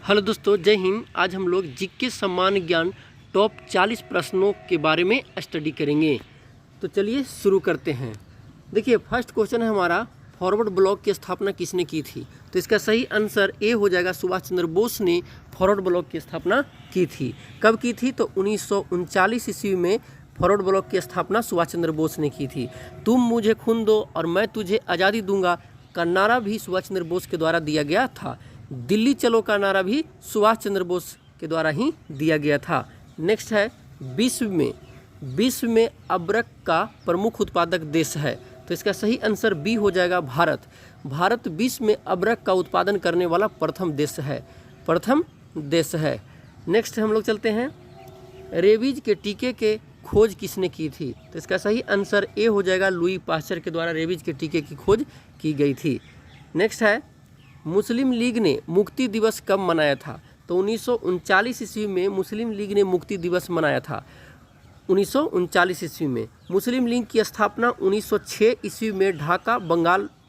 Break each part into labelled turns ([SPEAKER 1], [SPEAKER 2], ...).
[SPEAKER 1] Hello दोस्तों, जय हिंद। आज हम लोग जीके सम्मान ज्ञान टॉप 40 प्रश्नों के बारे में स्टडी करेंगे। तो चलिए शुरू करते हैं। देखिए, फर्स्ट क्वेश्चन है हमारा, फॉरवर्ड ब्लॉक की स्थापना किसने की थी? तो इसका सही आंसर ए हो जाएगा, सुभाष चंद्र बोस ने फॉरवर्ड ब्लॉक की स्थापना की थी। कब की थी? तो 1939 ईस्वी में फॉरवर्ड ब्लॉक की स्थापना सुभाष चंद्र बोस ने की थी। तुम मुझे खून दो और मैं तुझे आज़ादी दूंगा का नारा भी सुभाष चंद्र बोस के द्वारा दिया गया था। दिल्ली चलो का नारा भी सुभाष चंद्र बोस के द्वारा ही दिया गया था। नेक्स्ट है, विश्व में अबरक का प्रमुख उत्पादक देश है। तो इसका सही आंसर बी हो जाएगा, भारत। भारत विश्व में अबरक का उत्पादन करने वाला प्रथम देश है। नेक्स्ट हम लोग चलते हैं, रेबीज के टीके के खोज किसने की थी? तो इसका सही आंसर ए हो जाएगा, लुई पाश्चर के द्वारा रेबीज के टीके की खोज की गई थी। नेक्स्ट है, मुस्लिम लीग ने मुक्ति दिवस कब मनाया था? तो 1939 ईस्वी में मुस्लिम लीग ने मुक्ति दिवस मनाया था। 1939 ईस्वी में मुस्लिम लीग की स्थापना 1906 ईस्वी में ढाका,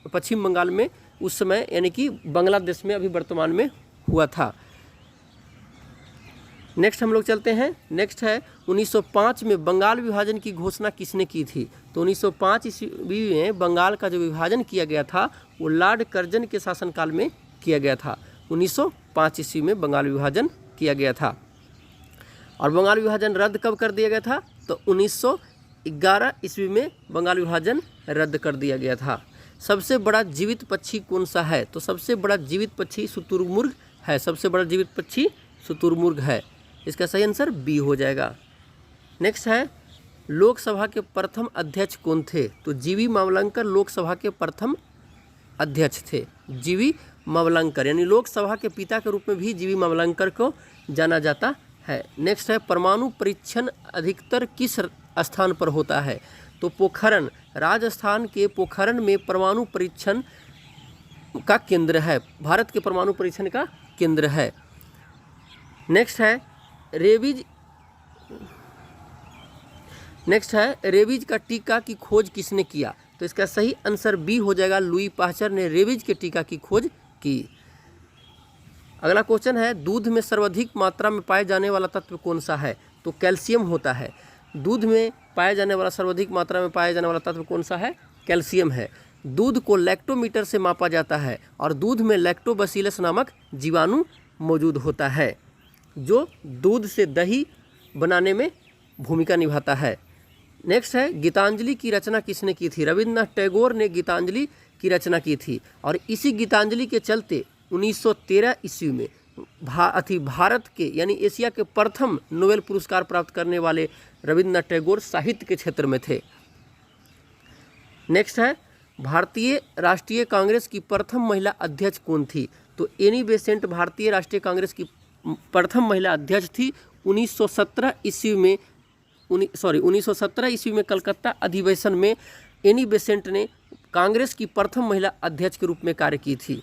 [SPEAKER 1] पश्चिम बंगाल में, उस समय यानी कि बांग्लादेश में अभी वर्तमान में हुआ था। नेक्स्ट हम लोग चलते हैं। नेक्स्ट है, 1905 में बंगाल विभाजन की घोषणा किसने की थी? तो 1905 ईस्वी में बंगाल का जो विभाजन किया गया था वो लॉर्ड कर्जन के शासनकाल में किया गया था। 1905 ईस्वी में बंगाल विभाजन किया गया था। और बंगाल विभाजन रद्द कब कर दिया गया था? तो 1911 ईस्वी में बंगाल विभाजन रद्द कर दिया गया था। सबसे बड़ा जीवित पक्षी कौन सा है? तो सबसे बड़ा जीवित पक्षी शुतुरमुर्ग है। सबसे बड़ा जीवित पक्षी शुतुरमुर्ग है। इसका सही आंसर बी हो जाएगा। नेक्स्ट है, लोकसभा के प्रथम अध्यक्ष कौन थे? तो जीवी मावलंकर लोकसभा के प्रथम अध्यक्ष थे। जीवी मावलंकर यानी लोकसभा के पिता के रूप में भी जीवी मावलंकर को जाना जाता है। नेक्स्ट है, परमाणु परीक्षण अधिकतर किस स्थान पर होता है? तो पोखरण, राजस्थान के पोखरण में परमाणु परीक्षण का केंद्र है। भारत के परमाणु परीक्षण का केंद्र है। नेक्स्ट है, रेबीज का टीका की खोज किसने किया? तो इसका सही आंसर बी हो जाएगा, लुई पाश्चर ने रेबीज के टीका की खोज की। अगला क्वेश्चन है, दूध में सर्वाधिक मात्रा में पाए जाने वाला तत्व कौन सा है? तो कैल्शियम होता है। दूध में पाए जाने वाला सर्वाधिक मात्रा में पाया जाने वाला तत्व कौन सा है? कैल्शियम है। दूध को लैक्टोमीटर से मापा जाता है और दूध में लैक्टोबैसिलस नामक जीवाणु मौजूद होता है जो दूध से दही बनाने में भूमिका निभाता है। नेक्स्ट है, गीतांजलि की रचना किसने की थी? रविन्द्रनाथ टैगोर ने गीतांजलि की रचना की थी और इसी गीतांजलि के चलते 1913 ईस्वी में भारत के यानी एशिया के प्रथम नोबेल पुरस्कार प्राप्त करने वाले रविन्द्रनाथ टैगोर साहित्य के क्षेत्र में थे। नेक्स्ट है, भारतीय राष्ट्रीय कांग्रेस की प्रथम महिला अध्यक्ष कौन थी? तो एनी बेसेंट भारतीय राष्ट्रीय कांग्रेस की प्रथम महिला अध्यक्ष थी। 1917 ईस्वी में कलकत्ता अधिवेशन में एनी बेसेंट ने कांग्रेस की प्रथम महिला अध्यक्ष के रूप में कार्य की थी।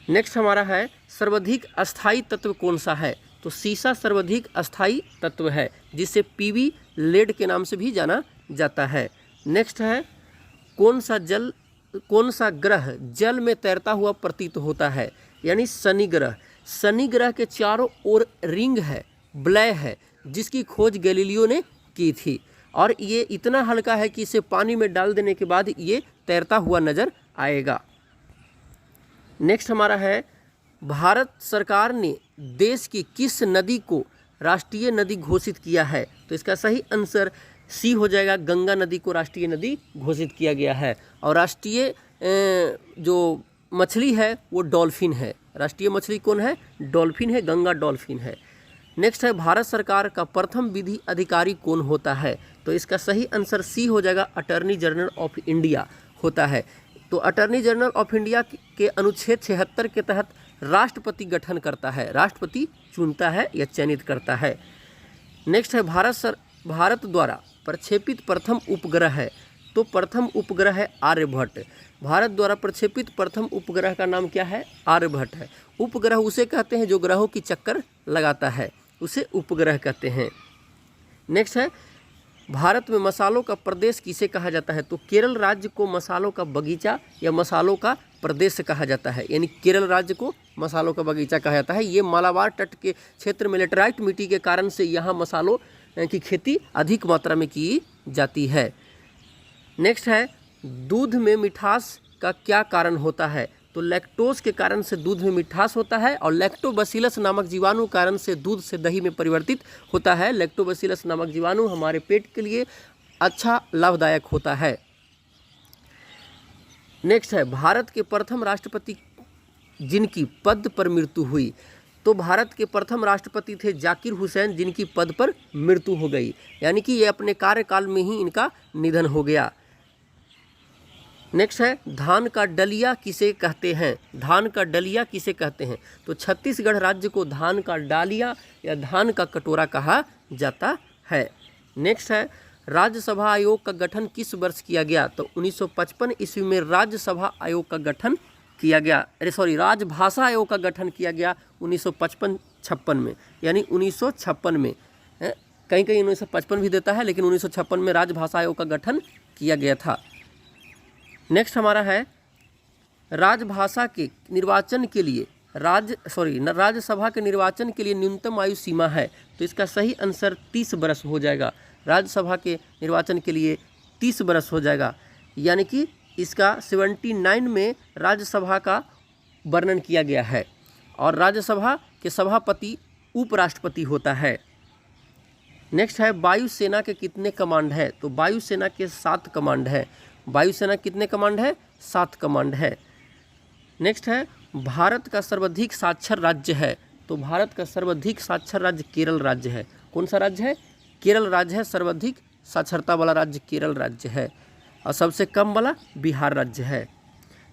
[SPEAKER 1] नेक्स्ट हमारा है, सर्वाधिक अस्थायी तत्व कौन सा है? तो सीसा सर्वाधिक अस्थायी तत्व है जिसे पीवी लेड के नाम से भी जाना जाता है। नेक्स्ट है, कौन सा ग्रह जल में तैरता हुआ प्रतीत होता है? यानी शनि ग्रह। शनि ग्रह के चारों ओर रिंग है, वलय है, जिसकी खोज गैलीलियो ने की थी और ये इतना हल्का है कि इसे पानी में डाल देने के बाद ये तैरता हुआ नजर आएगा। नेक्स्ट हमारा है, भारत सरकार ने देश की किस नदी को राष्ट्रीय नदी घोषित किया है? तो इसका सही आंसर सी हो जाएगा, गंगा नदी को राष्ट्रीय नदी घोषित किया गया है। और राष्ट्रीय जो मछली है वो डॉल्फिन है। राष्ट्रीय मछली कौन है? डॉल्फिन है, गंगा डॉल्फिन है। नेक्स्ट है, भारत सरकार का प्रथम विधि अधिकारी कौन होता है? तो इसका सही आंसर सी हो जाएगा, अटॉर्नी जनरल ऑफ इंडिया होता है। तो अटॉर्नी जनरल ऑफ इंडिया के अनुच्छेद 76 के तहत राष्ट्रपति गठन करता है, राष्ट्रपति चुनता है या चयनित करता है। नेक्स्ट है, भारत द्वारा प्रक्षेपित प्रथम उपग्रह है। तो प्रथम उपग्रह है आर्यभट्ट। भारत द्वारा प्रक्षेपित प्रथम उपग्रह का नाम क्या है? आर्यभट्ट है। उपग्रह उसे कहते हैं जो ग्रहों की चक्कर लगाता है, उसे उपग्रह कहते हैं। नेक्स्ट है, भारत में मसालों का प्रदेश किसे कहा जाता है? तो केरल राज्य को मसालों का बगीचा या मसालों का प्रदेश कहा जाता है, यानी केरल राज्य को मसालों का बगीचा कहा जाता है। ये मालाबार तट के क्षेत्र में लेटराइट मिट्टी के कारण से यहाँ मसालों की खेती अधिक मात्रा में की जाती है। नेक्स्ट है, दूध में मिठास का क्या कारण होता है? तो लैक्टोज के कारण से दूध में मिठास होता है और लैक्टोबैसिलस नामक जीवाणु कारण से दूध से दही में परिवर्तित होता है। लैक्टोबैसिलस नामक जीवाणु हमारे पेट के लिए अच्छा लाभदायक होता है। नेक्स्ट है, भारत के प्रथम राष्ट्रपति जिनकी पद पर मृत्यु हुई। तो भारत के प्रथम राष्ट्रपति थे जाकिर हुसैन, जिनकी पद पर मृत्यु हो गई, यानी कि ये अपने कार्यकाल में ही इनका निधन हो गया। नेक्स्ट है, धान का डलिया किसे कहते हैं? धान का डलिया किसे कहते हैं? तो छत्तीसगढ़ राज्य को धान का डालिया या धान का कटोरा कहा जाता है। नेक्स्ट है, राज्यसभा आयोग का गठन किस वर्ष किया गया? तो 1955 ईस्वी में राज्यसभा आयोग का गठन किया गया। राजभाषा आयोग का गठन किया गया 1955-56 में, यानी 1956 में। कहीं कहीं 1955 भी देता है, लेकिन 1956 में राजभाषा आयोग का गठन किया गया था। नेक्स्ट हमारा है, राजभाषा के निर्वाचन के लिए राज्यसभा के निर्वाचन के लिए न्यूनतम आयु सीमा है। तो इसका सही आंसर 30 वर्ष हो जाएगा। राज्यसभा के निर्वाचन के लिए 30 वर्ष हो जाएगा, यानी कि इसका 79 में राज्यसभा का वर्णन किया गया है और राज्यसभा के सभापति उपराष्ट्रपति होता है। नेक्स्ट है, वायुसेना के कितने कमांड है? तो वायुसेना के 7 कमांड है। वायुसेना कितने कमांड है? 7 कमांड है। नेक्स्ट है, भारत का सर्वाधिक साक्षर राज्य है। तो भारत का सर्वाधिक साक्षर राज्य केरल राज्य है। कौन सा राज्य है? केरल राज्य है। सर्वाधिक साक्षरता वाला राज्य केरल राज्य है और सबसे कम वाला बिहार राज्य है।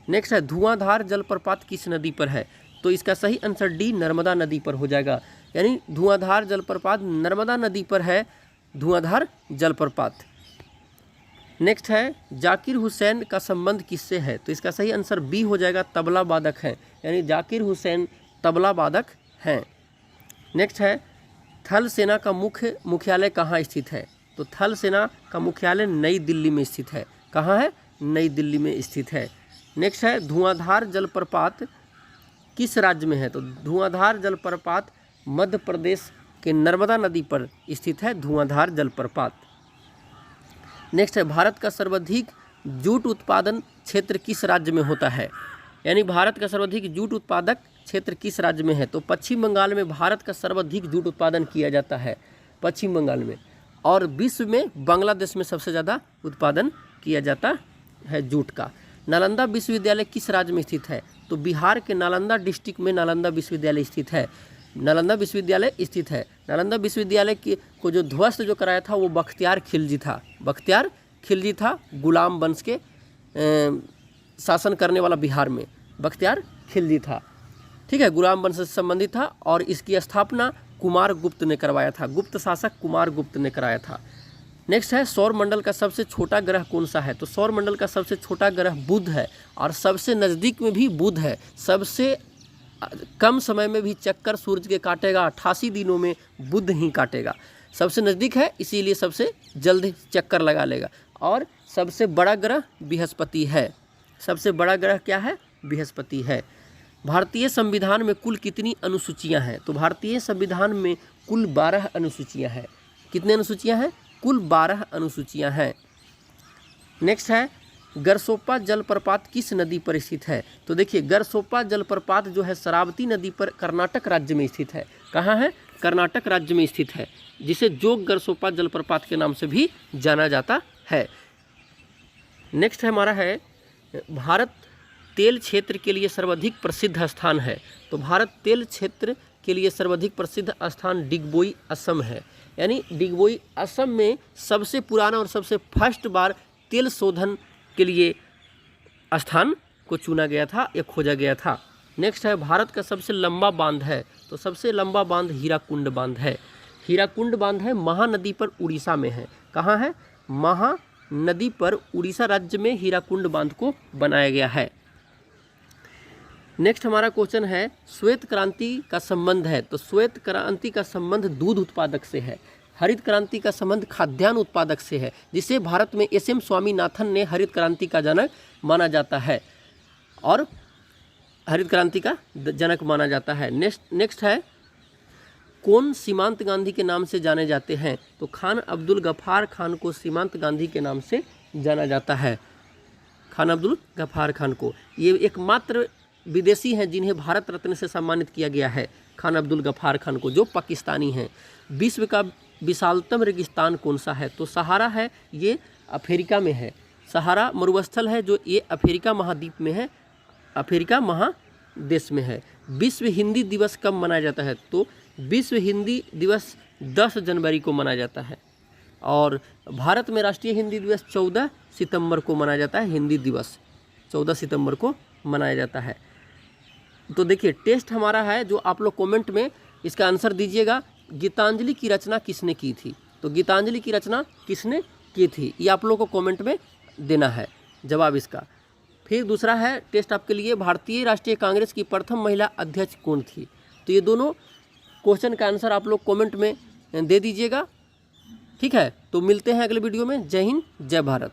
[SPEAKER 1] नेक्स्ट है, धुआंधार जलप्रपात किस नदी पर है? तो इसका सही आंसर डी, नर्मदा नदी पर हो जाएगा, यानी धुआंधार जलप्रपात नर्मदा नदी पर है धुआंधार जलप्रपात। नेक्स्ट है, जाकिर हुसैन का संबंध किससे है? तो इसका सही आंसर बी हो जाएगा, तबला वादक है, यानी जाकिर हुसैन तबला वादक हैं। नेक्स्ट है, थल सेना का मुख्यालय कहाँ स्थित है? तो थल सेना का मुख्यालय नई दिल्ली में स्थित है। कहाँ है? नई दिल्ली में स्थित है। नेक्स्ट है, धुआंधार जलप्रपात किस राज्य में है? तो धुआंधार जलप्रपात मध्य प्रदेश के नर्मदा नदी पर स्थित है धुआंधार जलप्रपात। नेक्स्ट है, भारत का सर्वाधिक जूट उत्पादन क्षेत्र किस राज्य में होता है? यानी भारत का सर्वाधिक जूट उत्पादक क्षेत्र किस राज्य में है? तो पश्चिम बंगाल में भारत का सर्वाधिक जूट उत्पादन किया जाता है, पश्चिम बंगाल में। और विश्व में बांग्लादेश में सबसे ज़्यादा उत्पादन किया जाता है जूट का। नालंदा विश्वविद्यालय किस राज्य में स्थित है? तो बिहार के नालंदा डिस्ट्रिक्ट में नालंदा विश्वविद्यालय स्थित है। नालंदा विश्वविद्यालय स्थित है। नालंदा विश्वविद्यालय को जो ध्वस्त जो कराया था वो बख्तियार खिलजी था। बख्तियार खिलजी था, गुलाम वंश के शासन करने वाला बिहार में बख्तियार खिलजी था। ठीक है, गुलाम वंश से संबंधित था और इसकी स्थापना कुमार गुप्त ने करवाया था। गुप्त शासक कुमार गुप्त ने कराया था। नेक्स्ट है, सौर मंडल का सबसे छोटा ग्रह कौन सा है? तो सौर मंडल का सबसे छोटा ग्रह बुध है और सबसे नज़दीक में भी बुध है। सबसे कम समय में भी चक्कर सूरज के काटेगा, 88 दिनों में बुध ही काटेगा। सबसे नज़दीक है इसीलिए सबसे जल्द चक्कर लगा लेगा। और सबसे बड़ा ग्रह बृहस्पति है। सबसे बड़ा ग्रह क्या है? बृहस्पति है। भारतीय संविधान में कुल कितनी अनुसूचियां हैं? तो भारतीय संविधान में कुल 12 अनुसूचियां हैं। कितने अनुसूचियां हैं? कुल 12 अनुसूचियां हैं। नेक्स्ट है, गरसोप्पा जलप्रपात किस नदी पर स्थित है? तो देखिए, गरसोप्पा जलप्रपात जो है शरावती नदी पर कर्नाटक राज्य में स्थित है। कहाँ है? कर्नाटक राज्य में स्थित है, जिसे जोग गरसोप्पा जलप्रपात के नाम से भी जाना जाता है। नेक्स्ट हमारा है, भारत तेल क्षेत्र के लिए सर्वाधिक प्रसिद्ध स्थान है। तो भारत तेल क्षेत्र के लिए सर्वाधिक प्रसिद्ध स्थान डिगबोई असम है। यानी डिगबोई असम में सबसे पुराना और सबसे फर्स्ट बार तेल शोधन के लिए स्थान को चुना गया था या खोजा गया था। नेक्स्ट है, भारत का सबसे लंबा बांध है। तो सबसे लंबा बांध हीराकुंड बांध है। हीराकुंड बांध है, महानदी पर उड़ीसा में है। कहाँ है? महानदी पर उड़ीसा राज्य में हीराकुंड बांध को बनाया गया है। नेक्स्ट हमारा क्वेश्चन है, श्वेत क्रांति का संबंध है। तो श्वेत क्रांति का संबंध दूध उत्पादक से है। हरित क्रांति का संबंध खाद्यान्न उत्पादक से है, जिसे भारत में एस.एम. स्वामीनाथन ने हरित क्रांति का जनक माना जाता है। और हरित क्रांति का जनक माना जाता है। नेक्स्ट है, कौन सीमांत गांधी के नाम से जाने जाते हैं? तो खान अब्दुल गफ्फार खान को सीमांत गांधी के नाम से जाना जाता है। खान अब्दुल गफ्फार खान को, ये एकमात्र विदेशी हैं जिन्हें भारत रत्न से सम्मानित किया गया है, खान अब्दुल गफ्फार खान को, जो पाकिस्तानी हैं। विश्व का विशालतम रेगिस्तान कौन सा है? तो सहारा है, ये अफ्रीका में है। सहारा मरुस्थल है जो ये अफ्रीका महाद्वीप में है, अफ्रीका महादेश में है। विश्व हिंदी दिवस कब मनाया जाता है? तो विश्व हिंदी दिवस 10 जनवरी को मनाया जाता है। और भारत में राष्ट्रीय हिंदी दिवस 14 सितंबर को मनाया जाता है। हिंदी दिवस 14 सितंबर को मनाया जाता है। तो देखिए टेस्ट हमारा है, जो आप लोग कमेंट में इसका आंसर दीजिएगा। गीतांजलि की रचना किसने की थी? तो गीतांजलि की रचना किसने की थी, ये आप लोग को कमेंट में देना है जवाब इसका। फिर दूसरा है टेस्ट आपके लिए, भारतीय राष्ट्रीय कांग्रेस की प्रथम महिला अध्यक्ष कौन थी? तो ये दोनों क्वेश्चन का आंसर आप लोग कमेंट में दे दीजिएगा। ठीक है, तो मिलते हैं अगले वीडियो में। जय हिंद, जय भारत।